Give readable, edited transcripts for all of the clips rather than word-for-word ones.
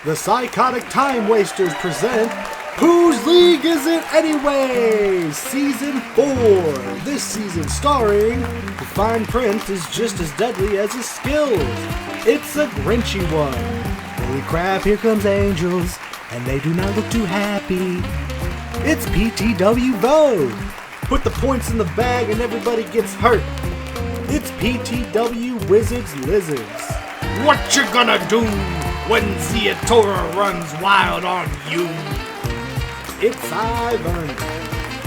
The Psychotic Time Wasters present Whose League Is It Anyway? Season 4. This season starring The Fine Print is just as deadly as his skills. It's a GrinchyOne. Holy crap, here comes angels, and they do not look too happy. It's PTW Vogue. Put the points in the bag and everybody gets hurt. It's PTW Wizards Lizards. What you gonna do when Ziatora runs wild on you? It's Ivan.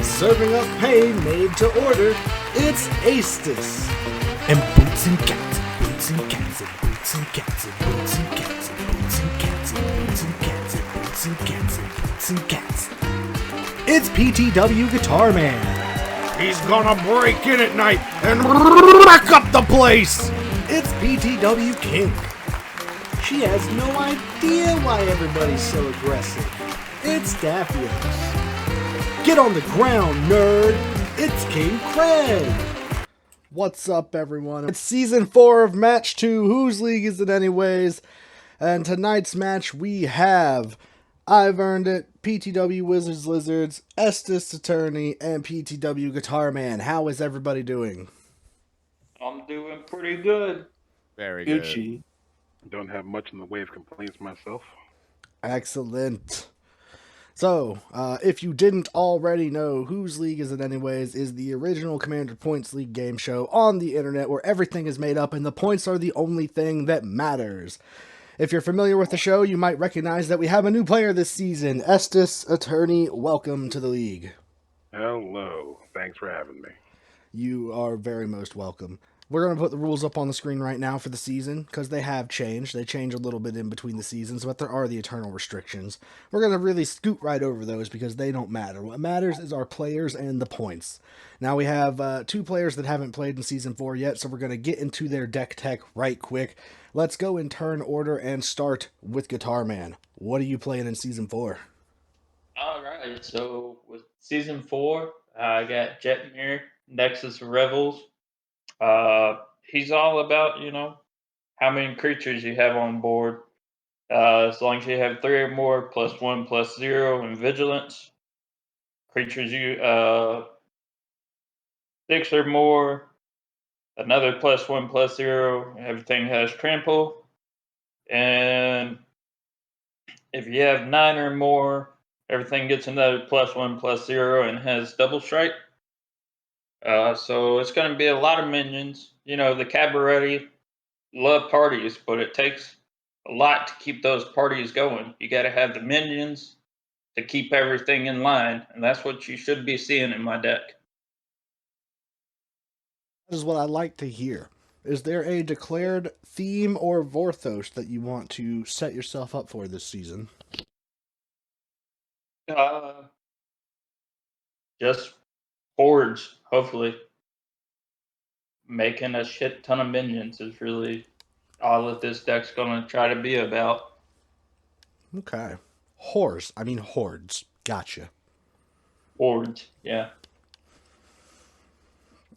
Serving up pain made to order. It's Astus. And boots and cats, boots and cats, and boots and cats, and boots and cats, and boots and cats, and boots and cats, and boots and cats, and boots and cats. It's PTW Guitar Man. He's gonna break in at night and wreck up the place. It's PTW Kink. She has no idea why everybody's so aggressive. It's Daphios. Get on the ground, nerd. It's King Craig. What's up, everyone? It's season 4 of match 2. Whose league is it anyways? And tonight's match we have I've Earned It, PTW Wizards Lizards, Estes Attorney, and PTW Guitar Man. How is everybody doing? I'm doing pretty good. Very good. Gucci. Don't have much in the way of complaints myself. Excellent. So, if you didn't already know, Whose League Is It Anyways is the original Commander Points League game show on the internet where everything is made up and the points are the only thing that matters. If you're familiar with the show, you might recognize that we have a new player this season. Estes Attorney, welcome to the league. Hello. Thanks for having me. You are very most welcome. We're going to put the rules up on the screen right now for the season, because they have changed. They change a little bit in between the seasons, but there are the eternal restrictions. We're going to really scoot right over those because they don't matter. What matters is our players and the points. Now we have 2 players that haven't played in Season 4 yet, so we're going to get into their deck tech right quick. Let's go in turn order and start with Guitar Man. What are you playing in Season 4? All right, so with season 4, I got Jetmir, Nexus Revels. He's all about, how many creatures you have on board. As long as you have 3 or more, +1/+0 in vigilance. Creatures you 6 or more, another +1/+0. Everything has trample. And if you have 9 or more, everything gets another +1/+0 and has double strike. So it's going to be a lot of minions. The Cabaretti love parties, but it takes a lot to keep those parties going. You got to have the minions to keep everything in line, and that's what you should be seeing in my deck. This is what I like to hear. Is there a declared theme or Vorthos that you want to set yourself up for this season? Uh, just hordes, hopefully. Making a shit ton of minions is really all that this deck's going to try to be about. Okay. Hordes. Gotcha. Hordes, yeah.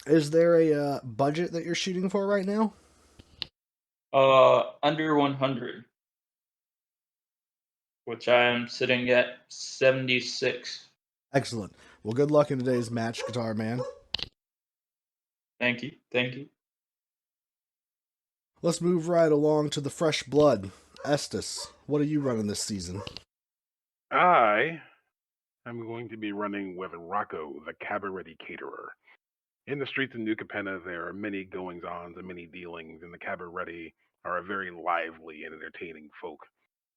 Is there a budget that you're shooting for right now? Under 100, which I am sitting at 76. Excellent. Well, good luck in today's match, Guitar Man. Thank you, thank you. Let's move right along to the fresh blood. Estes, what are you running this season? I am going to be running with Rocco, the Cabaretti Caterer. In the streets of New Capenna, there are many goings-ons and many dealings, and the Cabaretti are a very lively and entertaining folk.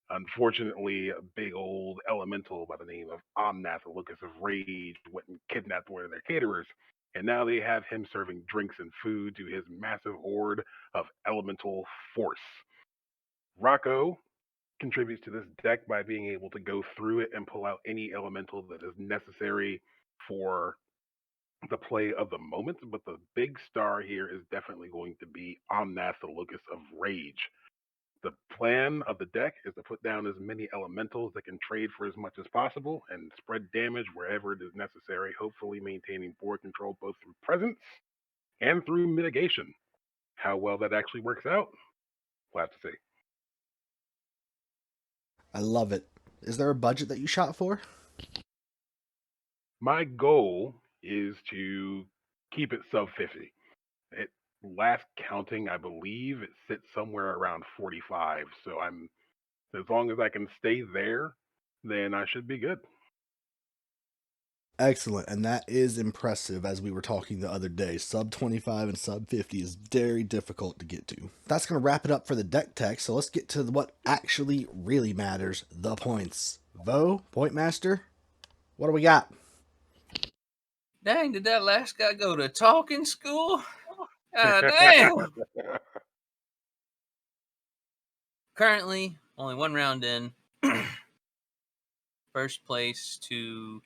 Unfortunately, a big old elemental by the name of Omnath, the Locus of Rage, went and kidnapped one of their caterers, and now they have him serving drinks and food to his massive horde of elemental force. Rocco contributes to this deck by being able to go through it and pull out any elemental that is necessary for the play of the moment. But the big star here is definitely going to be Omnath, the Locus of Rage. The plan of the deck is to put down as many elementals that can trade for as much as possible and spread damage wherever it is necessary, hopefully maintaining board control both through presence and through mitigation. How well that actually works out, we'll have to see. I love it. Is there a budget that you shot for? My goal is to keep it sub 50. At last counting, I believe it sits somewhere around 45. So as long as I can stay there, then I should be good. Excellent, and that is impressive. As we were talking the other day, sub 25 and sub 50 is very difficult to get to. That's going to wrap it up for the deck tech, so let's get to what actually really matters, the points. Vo, point master, what do we got? Dang, did that last guy go to talking school? Damn! Currently, only one round in. First place to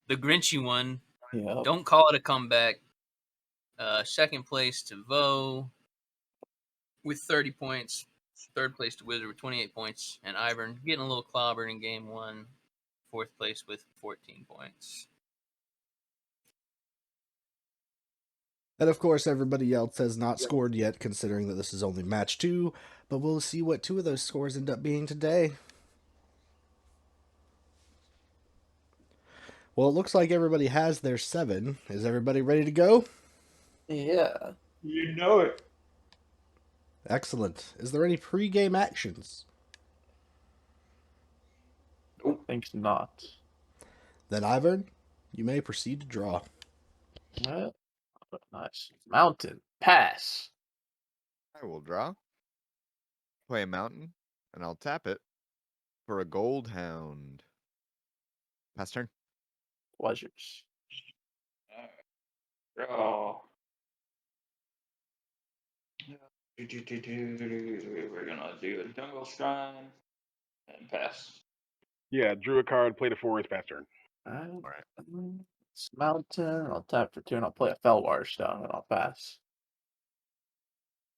the GrinchyOne. Yeah. Don't call it a comeback. Second place to Vo with 30 points. Third place to Wizard with 28 points. And Ivern getting a little clobbered in game one. Fourth place with 14 points. And of course, everybody else has not scored yet, considering that this is only match 2, but we'll see what 2 of those scores end up being today. Well, it looks like everybody has their 7. Is everybody ready to go? Yeah. You know it. Excellent. Is there any pre-game actions? I think not. Then, Ivern, you may proceed to draw. Well, nice. Mountain. Pass. I will draw, play a mountain, and I'll tap it for a gold hound. Pass turn. Pleasures. Draw. We're gonna do a jungle shrine and pass. Yeah, drew a card, played a forest, pass turn. Alright. It's mountain. I'll tap for 2 and I'll play a Felwar stone and I'll pass.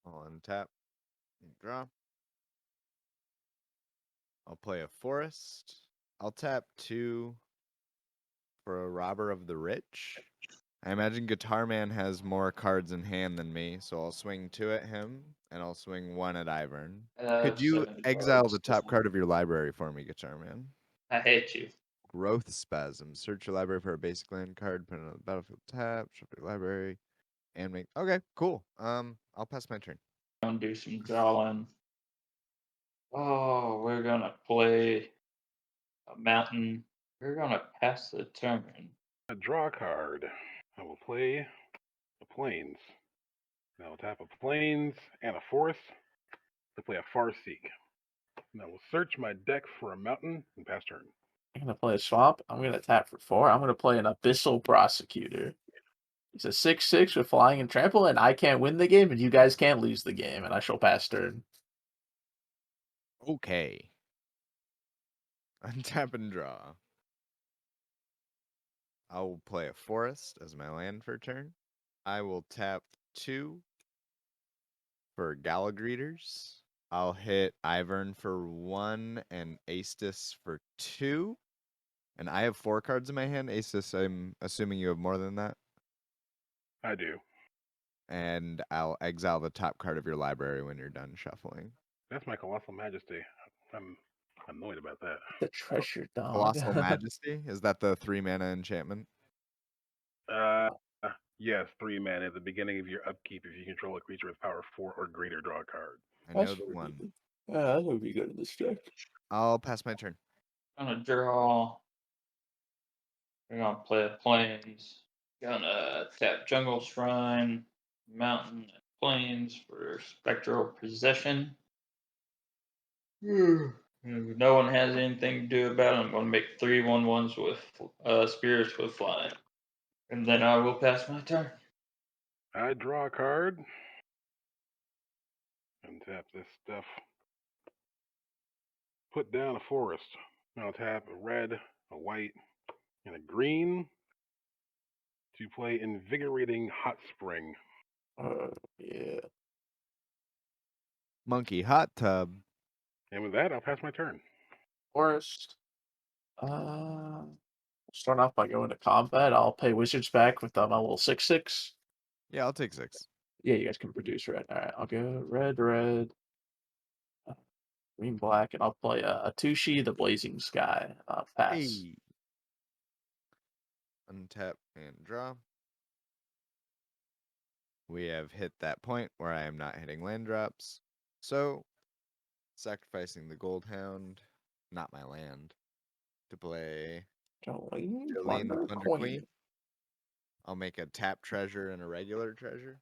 I'll untap and draw. I'll play a forest. I'll tap 2 for a robber of the rich. I imagine Guitar Man has more cards in hand than me, so I'll swing 2 at him, and I'll swing 1 at Ivern. Could you 7 exile cards. the top card of your library for me, Guitar Man? I hate you. Growth Spasm. Search your library for a basic land card, put it on the battlefield tab, shuffle your library, and make. Okay, cool. I'll pass my turn. Gonna do some drawing. Oh, we're gonna play a mountain. We're gonna pass the turn. A draw card. I will play the plains. Now I'll tap a plains and a forest to play a Farseek. And I will search my deck for a mountain and pass turn. I'm gonna play a swamp. I'm gonna tap for 4. I'm gonna play an Abyssal Prosecutor. It's a 6/6 with flying and trample, and I can't win the game, and you guys can't lose the game, and I shall pass turn. Okay. Untap and draw. I will play a forest as my land for turn. I will tap 2 for Galagreeters. I'll hit Ivern for 1 and Aestus for 2. And I have 4 cards in my hand. Aestus, I'm assuming you have more than that. I do. And I'll exile the top card of your library when you're done shuffling. That's my Colossal Majesty. I'm annoyed about that. The treasure dog. Colossal Majesty? Is that the 3 mana enchantment? Yes, 3 mana at the beginning of your upkeep. If you control a creature with power 4 or greater, draw a card. I know the one. Yeah, that would be good in this deck. I'll pass my turn. Gonna draw. We're gonna play a plains. Gonna tap jungle shrine, mountain, and plains for spectral possession. If no one has anything to do about it, I'm gonna make 3/1/1s with spirits with flying. And then I will pass my turn. I draw a card. Untap this stuff. Put down a forest. I'll tap a red, a white, and a green to play Invigorating Hot Spring. Yeah. Monkey Hot Tub. And with that, I'll pass my turn. Forest. Start off by going to combat. I'll pay wizards back with my little 6/6. Yeah, I'll take 6. Yeah, you guys can produce red. All right, I'll go red, red. green black, and I'll play a Tushi, the Blazing Sky. Pass. Hey. Untap and draw. We have hit that point where I am not hitting land drops. So, sacrificing the Gold Hound, not my land, to play Jolene, Jolene the Plunder, Plunder Queen. I'll make a tap treasure and a regular treasure.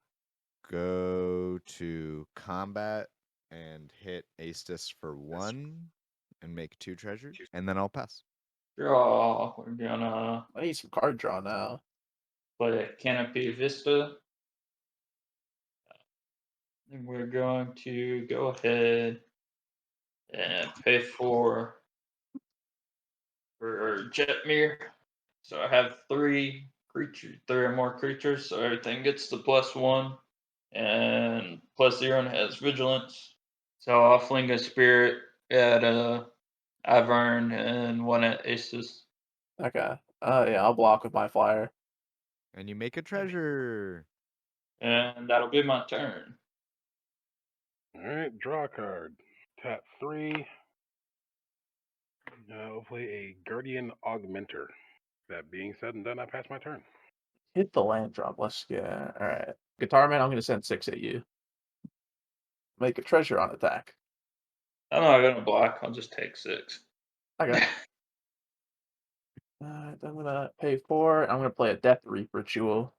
Go to combat and hit Aestus for 1 and make 2 treasures, and then I'll pass. Draw. We're gonna I need some card draw now. play Canopy Vista. And we're going to go ahead and pay for Jetmir. So I have 3 creatures, 3 or more creatures, so everything gets the +1 and +0 and has vigilance. So I'll fling a spirit at Ivern and 1 at Aces. Okay. Yeah, I'll block with my flyer. And you make a treasure. And that'll be my turn. All right, draw a card. Tap 3. We'll play a Guardian Augmenter. That being said and done, I pass my turn. Hit the land drop. Let's get. All right. Guitar Man, I'm going to send 6 at you. Make a treasure on attack. I'm not gonna block, I'll just take 6. Okay. I'm going to pay 4. I'm going to play a Death Reap Ritual.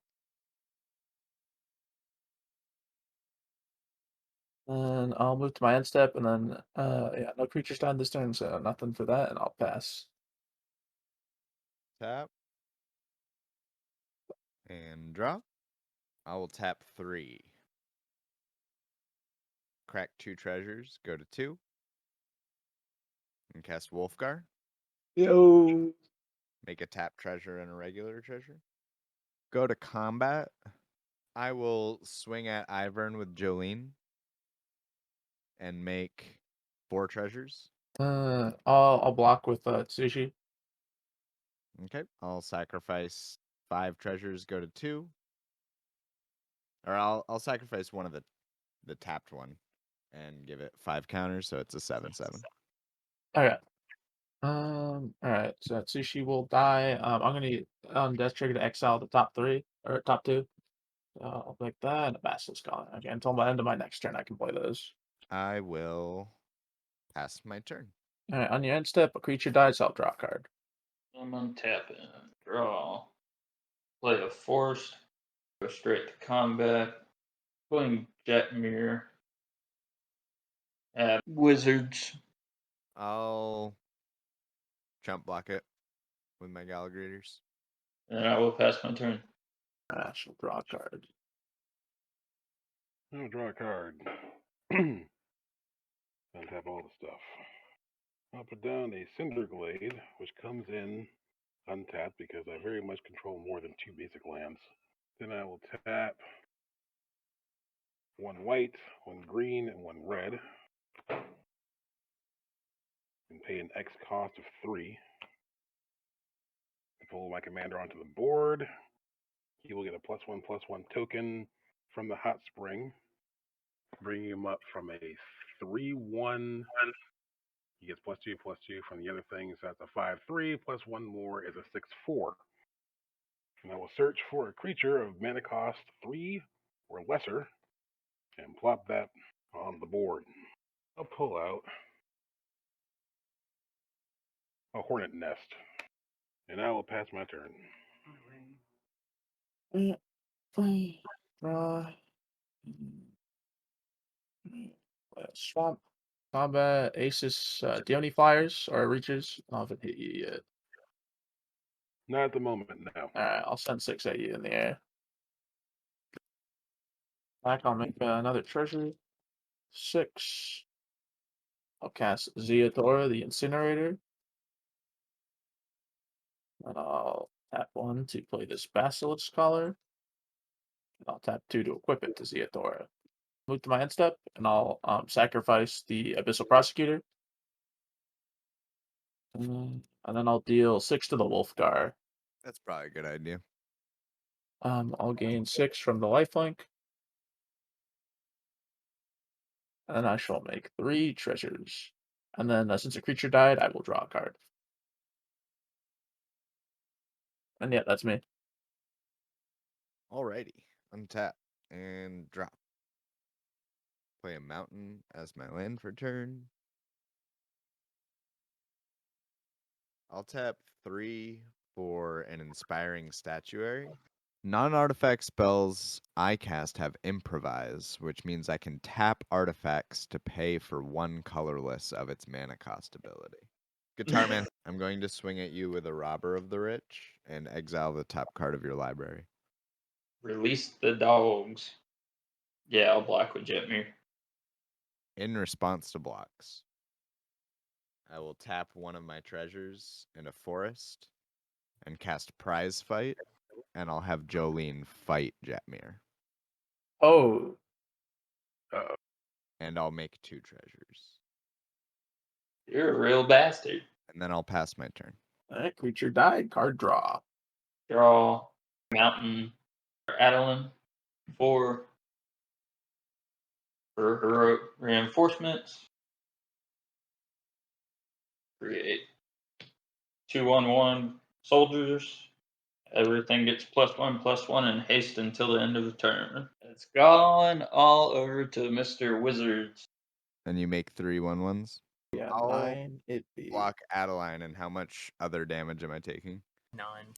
And I'll move to my end step, and then, yeah, no creatures died this turn, so nothing for that, and I'll pass. Tap. And draw. I will tap 3. Crack 2 treasures, go to 2. And cast Wolfgar. Yo. Make a tap treasure and a regular treasure. Go to combat. I will swing at Ivern with Jolene. And make 4 treasures. I'll block with Tsushi. Okay. I'll sacrifice 5 treasures, go to 2. Or I'll sacrifice one of the tapped one and give it 5 counters, so it's a 7/7. Okay. All right. So Tsushi will die. I'm gonna on death trigger to exile the top 3 or top 2. I'll make that and a Basilisk on it. Okay. Until the end of my next turn, I can play those. I will pass my turn. All right. On your end step, a creature dies. I'll draw a card. I'm untapping. Draw. Play a force. Go straight to combat. Playing Jetmir at Wizards. I'll jump block it with my Galagrators. And I will pass my turn. I shall draw a card. I'll draw a card. Untap all the stuff. I'll put down a Cinder Glade, which comes in untapped because I very much control more than 2 basic lands. Then I will tap 1 white, 1 green, and 1 red. And pay an X cost of 3. I pull my commander onto the board. He will get a +1/+1 token from the hot spring, bringing him up from a 3/1. He gets +2/+2 from the other things. So that's a 5/3 plus 1 more is a 6/4. And I will search for a creature of mana cost 3 or lesser and plop that on the board. I'll pull out a Hornet Nest, and I will pass my turn. Draw. Swamp. Combat. Aces. Do you have any flyers or reaches? I haven't hit you yet. Not at the moment, no. Alright, I'll send 6 at you in the air. Back, I'll make another treasure. 6. I'll cast Zeothora, the Incinerator. And I'll tap 1 to play this Basilisk Collar. And I'll tap 2 to equip it to Zeothora. Move to my end step, and I'll sacrifice the Abyssal Prosecutor. And then I'll deal 6 to the Wolfgar. That's probably a good idea. I'll gain 6 from the lifelink. And I shall make 3 treasures. And then since a creature died, I will draw a card. And yeah, that's me. Alrighty. Untap and drop. Play a mountain as my land for turn. I'll tap 3 for an inspiring statuary. Non-artifact spells I cast have improvise, which means I can tap artifacts to pay for 1 colorless of its mana cost ability. Guitar Man, I'm going to swing at you with a Robber of the Rich and exile the top card of your library. Release the dogs. Yeah, I'll block with Jetmir. In response to blocks, I will tap one of my treasures in a forest and cast Prize Fight, and I'll have Jolene fight Jetmir. Oh, Uh-oh. And I'll make 2 treasures. You're a real bastard. And then I'll pass my turn. that creature died. Card draw. Draw Mountain Adeline for heroic reinforcements. Create 2/1/1 soldiers. Everything gets +1/+1 and haste until the end of the turn. It's gone all over to Mr. Wizards. And you make 3 1/1s. Yeah, I'll 9 it be. Block Adeline, and how much other damage am I taking? 9.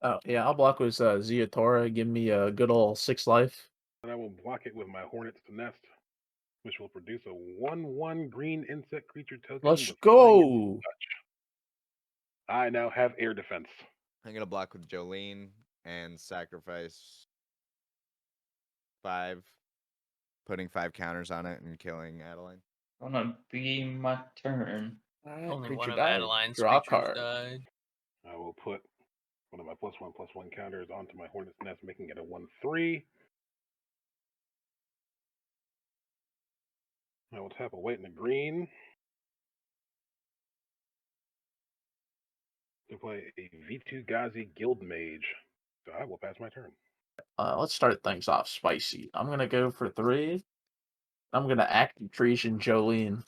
Oh, yeah, I'll block with Ziatora. Give me a good old 6 life. And I will block it with my Hornet's Nest, which will produce a 1/1 green insect creature token Let's with flying and go. touch. I now have air defense. I'm going to block with Jolene and sacrifice 5, putting 5 counters on it and killing Adeline. Gonna be my turn. Alright, Only one creature of died. Adeline's Draw a creatures card. died. I will put one of my +1/+1 counters onto my Hornet's Nest, making it a 1/3. I will tap a white and a green to play a V2 Ghazi Guild Mage. So I will pass my turn. Let's start things off spicy. I'm gonna go for 3. I'm gonna active Tresian Jolene.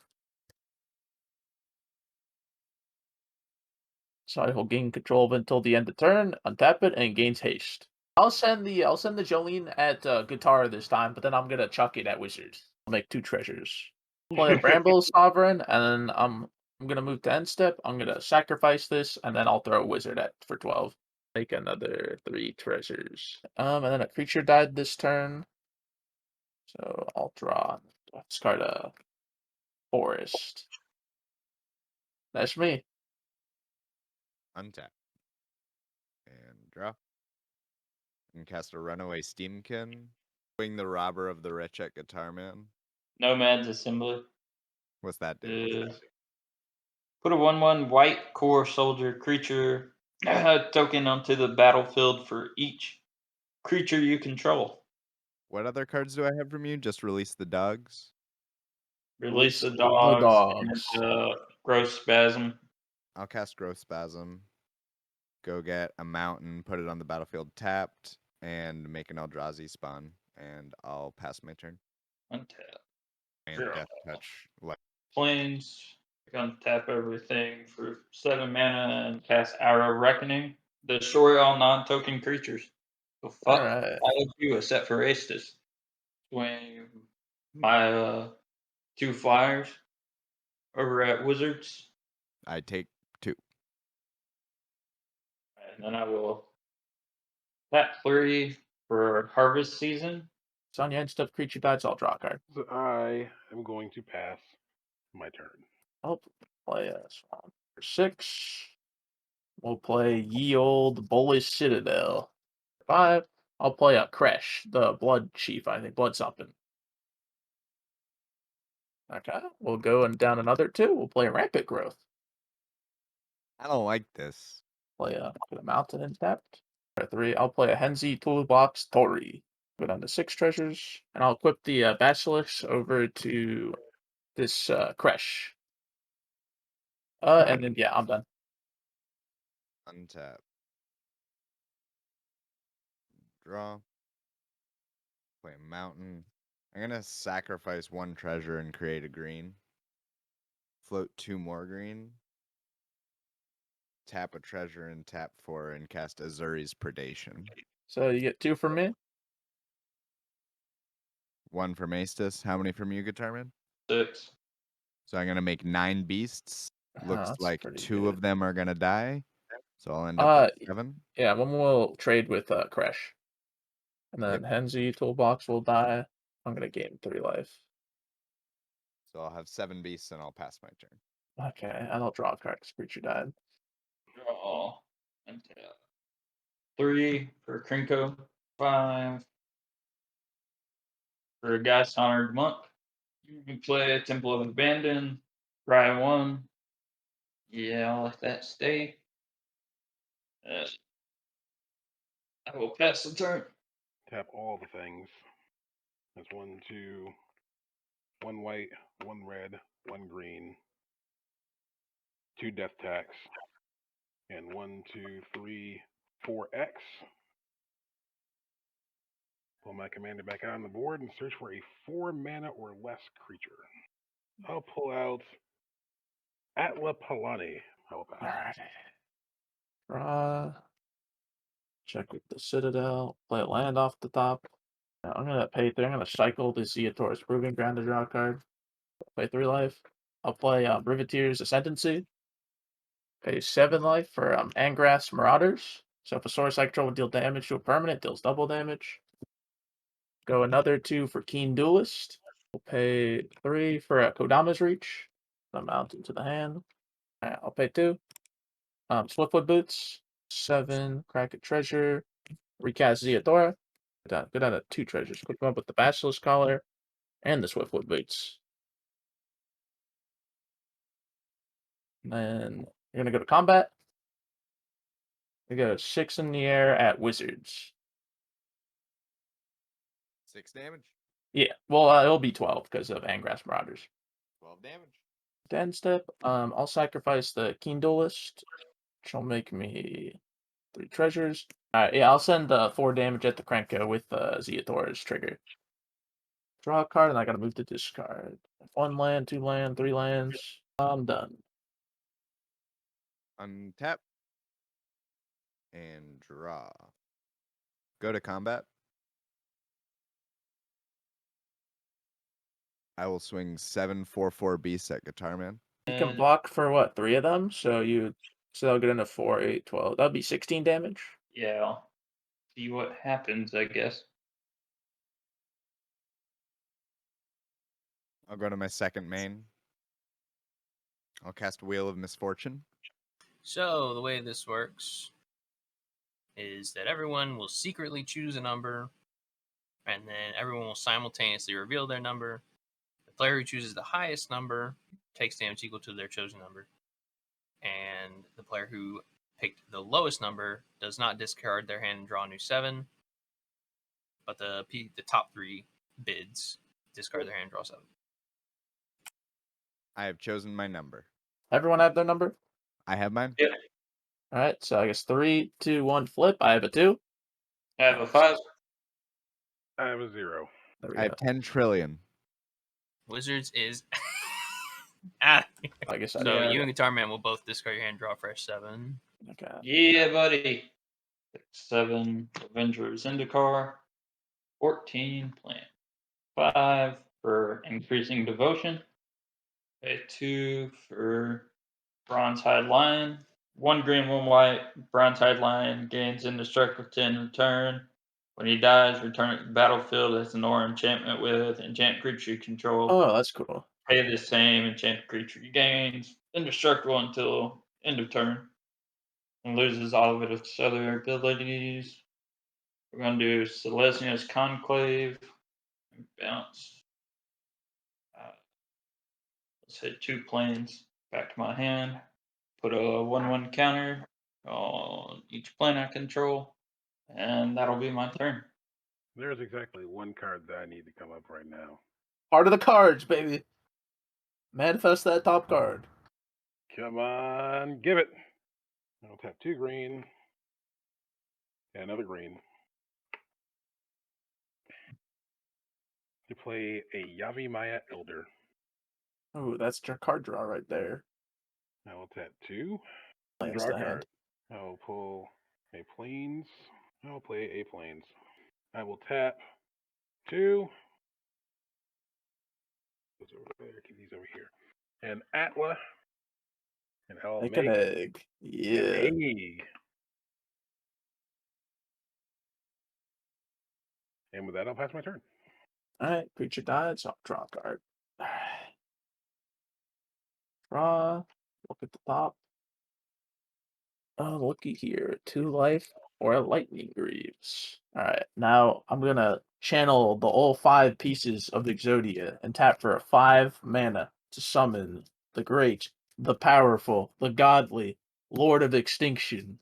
So I will gain control of it until the end of turn, untap it, and it gains haste. I'll send the Jolene at guitar this time, but then I'm gonna chuck it at wizard. I'll make 2 treasures. Play a Bramble Sovereign, and then I'm gonna move to end step. I'm gonna sacrifice this, and then I'll throw a wizard at for 12. Make another 3 treasures. And then a creature died this turn. So I'll draw. Discard a forest. That's me. Untap. And draw. And cast a Runaway Steamkin. Swing the Robber of the Rich at Guitar Man. Nomad's Assembly. What's that do? Put a 1/1 white core soldier creature token onto the battlefield for each creature you control. What other cards do I have from you? Just release the dogs. Release the The dogs, dogs. and Growth Spasm. I'll cast Growth Spasm. Go get a mountain, put it on the battlefield tapped, and make an Eldrazi spawn. And I'll pass my turn. Untap. And Sure. Death Touch. Plains. Untap everything for 7 mana and cast Arrow Reckoning. Destroy all non-token creatures. So fuck Alright. all of you except for Astus. Swing my 2 flyers over at Wizards. I take 2. And then I will tap 3 for Harvest Season. It's on your end step. Creature died, so I'll draw a card. So I am going to pass my turn. I'll play a Swan for 6. We'll play Ye Old Bullish Citadel. 5. I'll play a Kresh, the Blood Chief, I think. Blood something. Okay. We'll go and down another 2. We'll play a Rampant Growth. I don't like this. Play put a Mountain in tapped. For 3. I'll play a Henzi Toolbox Tori. Go down to 6 treasures. And I'll equip the Basilisk over to this Kresh. And then, yeah, I'm done. Untap. Draw. Play a mountain. I'm going to sacrifice 1 treasure and create a green. float 2 more green, tap a treasure and tap 4 and cast Azuri's Predation. So you get 2 from me. 1 from Astus. How many from you, Guitarman? 6. So I'm gonna make 9 beasts. Looks That's like pretty 2 good. of them are gonna die. So I'll end up with 7. Yeah, one will trade with Crash. And then Henzi Toolbox will die. I'm gonna gain 3 life. So I'll have 7 beasts and I'll pass my turn. Okay, and I'll draw a card because creature died. Draw. And tap. 3 for Krinko. 5 for a Geist Honored Monk. You can play Temple of Abandon. Rye 1. Yeah, I'll let that stay. I will pass the turn. Tap all the things. That's 1, 2, 1 white, 1 red, 1 green, 2 death tax, and 1, 2, 3, 4 X. Pull my commander back out on the board and search for a 4 mana or less creature. I'll pull out Atla Palani. How about that? Alright. Draw. Check with the Citadel. Play a land off the top. Now I'm gonna pay 3. I'm gonna cycle the Zeator's Proving Ground to draw a card. Play 3 life. I'll play Riveteer's Ascendancy. Pay 7 life for Angrass Marauders. So if a Source I control would deal damage to a permanent, deals double damage. Go another 2 for Keen Duelist. We'll pay 3 for Kodama's Reach. Amount into the hand. I'll pay 2. Swiftwood Boots. 7. Crack a Treasure. Recast Zeodora. Go down to 2 treasures. Quick one with the Basilisk Collar and the Swiftwood Boots. And then you're gonna go to combat. We go 6 in the air at Wizards. 6 damage. Yeah, well, it'll be 12 because of Angrass Marauders. 12 damage. End step. I'll sacrifice the Keen Duelist, which will make me 3 treasures. Alright, yeah, I'll send 4 damage at the Krenko with Zeothor's trigger. Draw a card, and I gotta move to discard. 1 land, 2 land, 3 lands. I'm done. Untap. And draw. Go to combat. I will swing 7 4/4 beasts at Guitarman. You can And block for what, 3 of them? So they'll get into 4, 8, 12. That'll be 16 damage. yeah, I'll see what happens, I guess. I'll go to my second main. I'll cast Wheel of Misfortune. So the way this works is that everyone will secretly choose a number, and then everyone will simultaneously reveal their number. The player who chooses the highest number takes damage equal to their chosen number, and the player who picked the lowest number does not discard their hand and draw a new 7. But the top 3 bids discard their hand and draw 7. I have chosen my number. Everyone have their number? I have mine. Yep. Alright, so I guess 3, 2, 1, flip. I have a 2. I have a 5. I have a 0. There we I go. have 10 trillion. Wizards is out. I guess I So you and Guitar Man will both discard your hand and draw a fresh 7. Okay. Yeah, buddy. 7 Avengers Zendikar. 14 plant. 5 for increasing devotion. A 2 for Bronze-Hide Lion. 1 green, 1 white. Bronze-Hide Lion gains indestructibility in return. When he dies, return it to the battlefield as an aura enchantment with enchant creature you control. Oh, that's cool. Pay the same enchant creature you gains indestructible until end of turn. And loses all of its other abilities. We're going to do Selesnia's Conclave. Bounce. Let's hit 2 planes. Back to my hand. Put a 1/1 counter on each plane I control. And that'll be my turn. There's exactly 1 card that I need to come up right now. Part of the cards, baby. Manifest that top card. Come on, give it. I'll tap 2 green. And another green. To play a Yavimaya Elder. Oh, that's your card draw right there. I will tap 2. Lands Draw a the card. hand. I will pull a Plains. I will play a Plains. I will tap 2. Those over there. Keep these over here. And Atla. And I'll Make make an egg. an Yeah. egg. And with that, I'll pass my turn. Alright, creature died, so I'll draw a card. Alright. Draw. Look at the top. Oh, looky here. 2 life or a lightning greaves. Alright, now I'm gonna channel the all 5 pieces of Exodia and tap for a 5 mana to summon the great, the powerful, the godly, Lord of Extinction.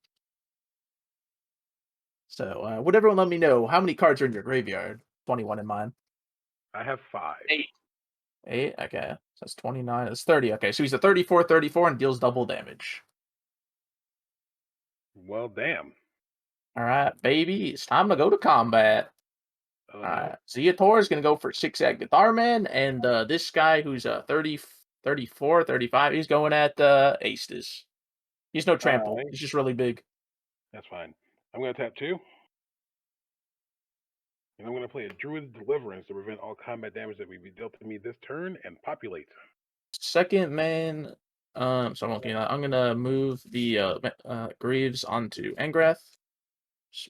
So, would everyone let me know how many cards are in your graveyard? 21 in mine. I have 5. 8. 8? Okay. So that's 29. That's 30. Okay, so he's a 34 and deals double damage. Well, damn. Alright, baby. It's time to go to combat. Oh, no. Alright. Zeator is going to go for 6 at Guitar Man, and this guy who's 34, 35, he's going at Aestus. He's no trample. Alright. He's just really big. That's fine. I'm going to tap 2. And I'm going to play a Druid's Deliverance to prevent all combat damage that would be dealt to me this turn and populate. Second man, so I'm gonna move the Greaves onto Engrath.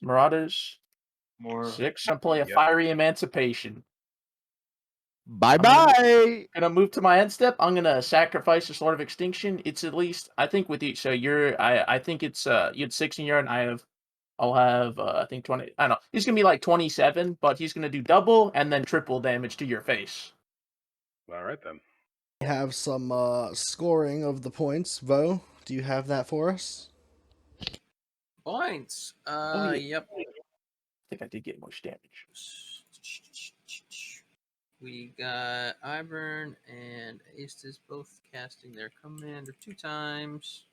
Marauders. More 6. I'm gonna play a Yep. Fiery Emancipation. Bye-bye! Gonna move to my end step. I'm gonna sacrifice the Sword of Extinction. It's at least, I think, with each. So I think it's you had 6 in your, and I'll have I think 20. I don't know. He's gonna be like 27, but he's gonna do double and then triple damage to your face. All right, then. We have some scoring of the points. Vo, do you have that for us? Points. yeah. Yep. I think I did get much damage. We got Ivern and Aestus both casting their commander 2 times.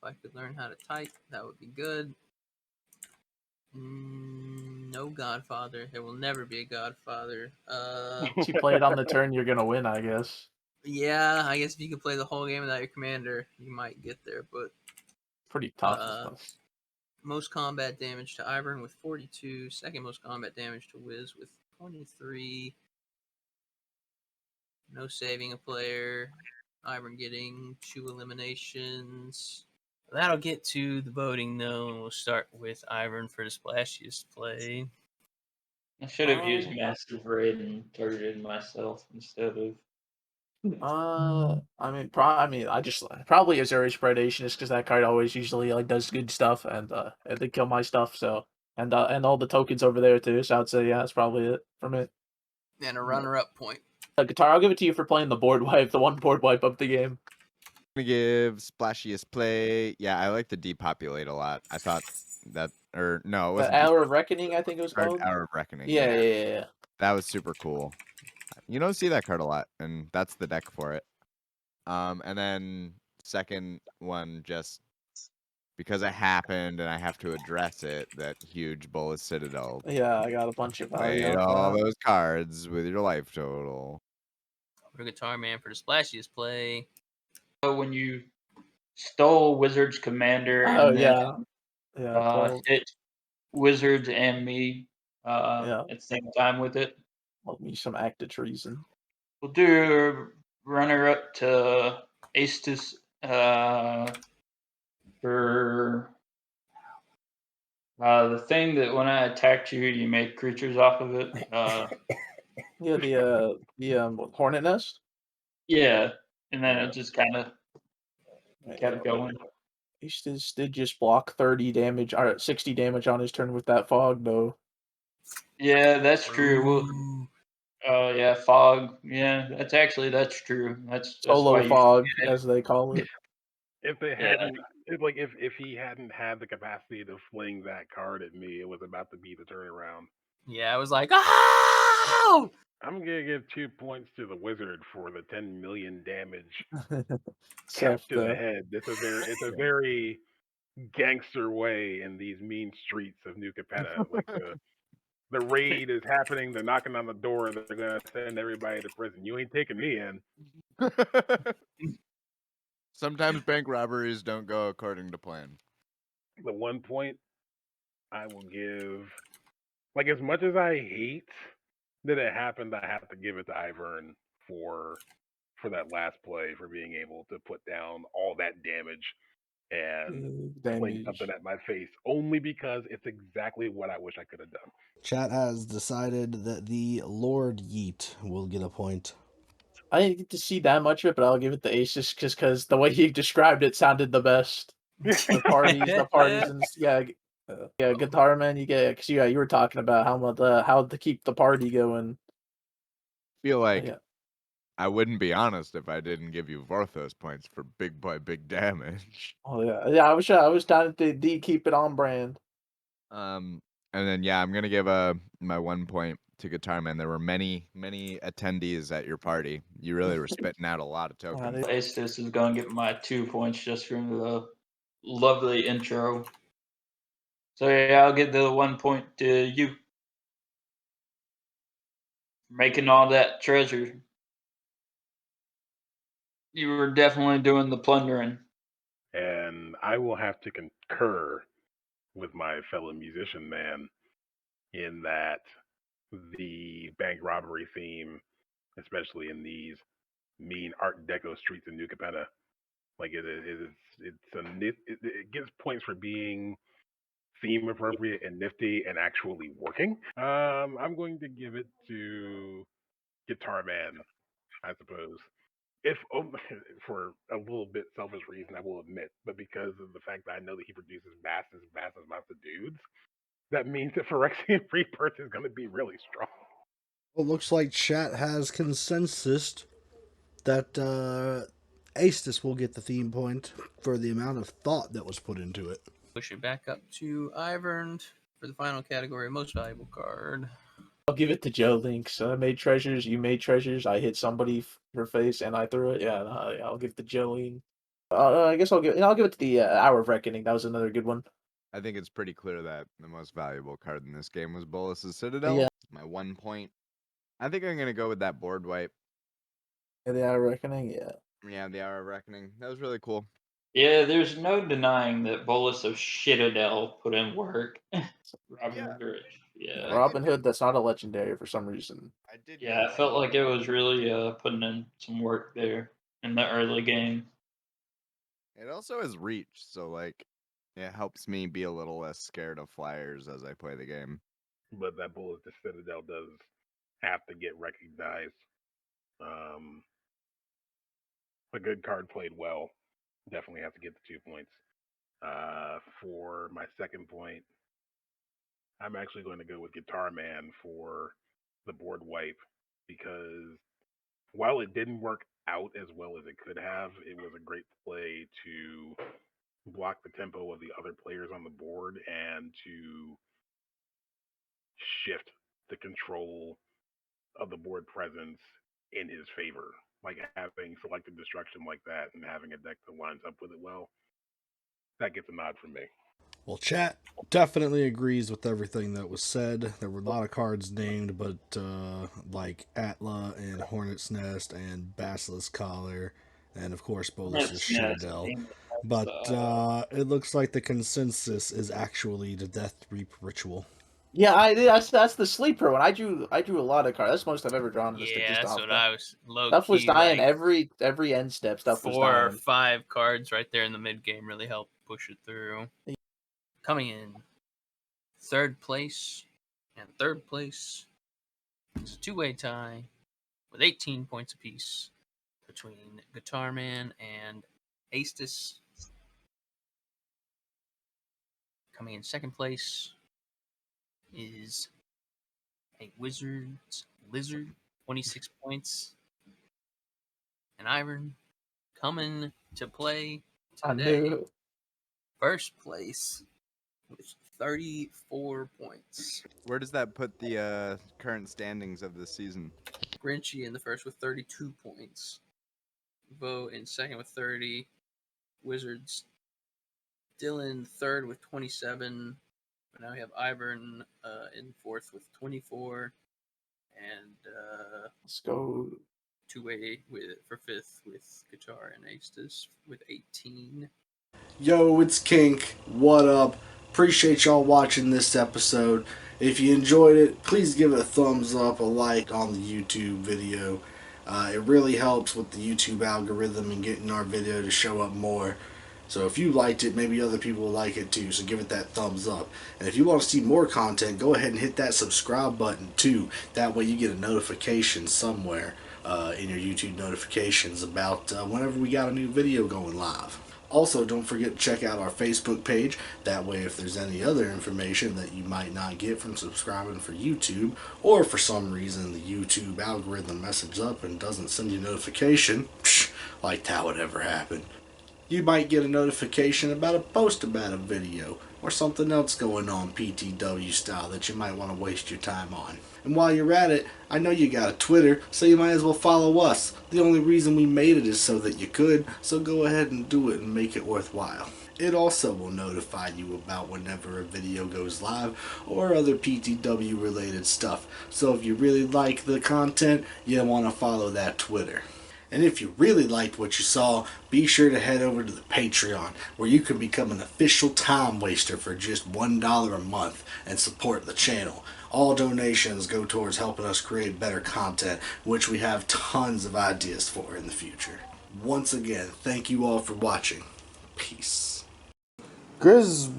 If I could learn how to type, that would be good. No Godfather. There will never be a Godfather. If you play it on the turn, you're gonna win, I guess. Yeah, I guess if you could play the whole game without your commander, you might get there, but Pretty tough. most combat damage to Ivern with 42, second most combat damage to Wiz with 23. No saving a player. Ivern getting 2 eliminations. That'll get to the voting though, and we'll start with Ivern for the splashiest play. I should have used Massive Red and targeted myself instead of. I just probably Azuri's Predation is because that card always usually like does good stuff and they kill my stuff. So and all the tokens over there too. So I'd say yeah, that's probably it for me. And a runner-up point. Guitar, I'll give it to you for playing the board wipe, the one board wipe of the game. I'm gonna give splashiest play. Yeah, I like to depopulate a lot. I thought that, or no, it wasn't. The Hour of Reckoning, I think it was called. Hour of Reckoning. Yeah. That was super cool. You don't see that card a lot, and that's the deck for it. And then second one, just because it happened and I have to address it, that huge Bullet Citadel. Yeah, I got a bunch of Played all those cards with your life total. For Guitar Man for the splashiest play. When you stole Wizard's commander Oh and then hit Wizards and me at the same time with it. Love me some act of treason. We'll do runner up to Aestus for the thing that when I attacked you, you made creatures off of it. Yeah, the Hornet Nest. Yeah, and then it just kind of kept going. Aestus did just block 30 damage or 60 damage on his turn with that fog though. Yeah, that's true. Yeah, fog. Yeah, that's true. That's Solo why fog, as they call it. If they hadn't, if he hadn't had the capacity to fling that card at me, it was about to be the turnaround. Yeah, I was like, oh! I'm gonna give 2 points to the wizard for the 10 million damage Self to the head. It's a very gangster way in these mean streets of New Capenna, like to the raid is happening. They're knocking on the door. They're gonna send everybody to prison. You ain't taking me in. Sometimes bank robberies don't go according to plan. The 1 point I will give, like as much as I hate that it happened, I have to give it to Ivern for that last play, for being able to put down all that damage and fling something Damage. at my face, only because it's exactly what I wish I could have done. Chat has decided that the Lord Yeet will get a point. I didn't get to see that much of it, but I'll give it to Aces just because the way he described it sounded the best. The parties, and Guitar Man. You get because you were talking about how to keep the party going. Feel like Yeah. I wouldn't be honest if I didn't give you Vorthos points for big boy big damage. Oh yeah. I was trying to keep it on brand. And then I'm gonna give my 1 point to Guitar Man. There were many attendees at your party. You really were spitting out a lot of tokens. Astus is going to get my 2 points just from the lovely intro. So yeah, I'll give the 1 point to you. Making all that treasure. You were definitely doing the plundering. And I will have to concur with my fellow musician man in that the bank robbery theme, especially in these mean Art Deco streets in New Capenna, like it gives points for being theme appropriate and nifty and actually working. I'm going to give it to Guitar Man, I suppose. If for a little bit selfish reason, I will admit, but because of the fact that I know that he produces vast amounts of dudes, that means that Phyrexian Rebirth is going to be really strong. Well, it looks like chat has consensus that Astus will get the theme point for the amount of thought that was put into it. Push it back up to Ivern for the final category, most valuable card. I'll give it to Joe Links. I made treasures. You made treasures. I hit somebody her face and I threw it. Yeah, I'll give it to Joe Link. I guess I'll give it to the Hour of Reckoning. That was another good one. I think it's pretty clear that the most valuable card in this game was Bolus's Citadel. Yeah. My 1 point. I think I'm gonna go with that board wipe. Yeah, the Hour of Reckoning. Yeah. Yeah, the Hour of Reckoning. That was really cool. Yeah, there's no denying that Bolus of Citadel put in work. Robin Hood. Yeah. Robin Hood. That's not a legendary for some reason. I did. Yeah, I felt like it was really putting in some work there in the early game. It also has reach, so like it helps me be a little less scared of flyers as I play the game. But that Bullet the Citadel does have to get recognized. A good card played well. Definitely have to get the 2 points. For my second point, I'm actually going to go with Guitar Man for the board wipe, because while it didn't work out as well as it could have, it was a great play to block the tempo of the other players on the board and to shift the control of the board presence in his favor. Like having selective destruction like that and having a deck that lines up with it well, that gets a nod from me. Well, chat definitely agrees with everything that was said. There were a lot of cards named, but like Atla and Hornet's Nest and Basilisk Collar, and of course Bolus's Citadel. But it looks like the consensus is actually the Death Reap Ritual. Yeah, that's the sleeper one. I drew a lot of cards. That's the most I've ever drawn. Yeah, that's what I was low Stuff key. was dying like, every end step. Stuff was 4 or dying. 5 cards right there in the mid game really helped push it through. Coming in third place and third place. It's a 2-way tie with 18 points apiece between Guitar Man and Astus. Coming in second place is a Wizard's Lizard, 26 points. And Ivern coming to play today. First place with 34 points. Where does that put the current standings of this season? Grinchy in the first with 32 points. Vo in second with 30. Wizards. Dylan third with 27. Now we have Ivern in fourth with 24, and Let's go. two-way for fifth with Guitar and Aestus with 18. Yo, it's Kink. What up? Appreciate y'all watching this episode. If you enjoyed it, please give it a thumbs up, a like on the YouTube video. It really helps with the YouTube algorithm and getting our video to show up more. So if you liked it, maybe other people will like it too, so give it that thumbs up. And if you want to see more content, go ahead and hit that subscribe button too. That way you get a notification somewhere in your YouTube notifications about whenever we got a new video going live. Also, don't forget to check out our Facebook page. That way, if there's any other information that you might not get from subscribing for YouTube, or for some reason the YouTube algorithm messes up and doesn't send you a notification, like that would ever happen, you might get a notification about a post about a video, or something else going on PTW style that you might want to waste your time on. And while you're at it, I know you got a Twitter, so you might as well follow us. The only reason we made it is so that you could, so go ahead and do it and make it worthwhile. It also will notify you about whenever a video goes live or other PTW related stuff. So if you really like the content, you want to follow that Twitter. And if you really liked what you saw, be sure to head over to the Patreon, where you can become an official time waster for just $1 a month and support the channel. All donations go towards helping us create better content, which we have tons of ideas for in the future. Once again, thank you all for watching. Peace. Grizz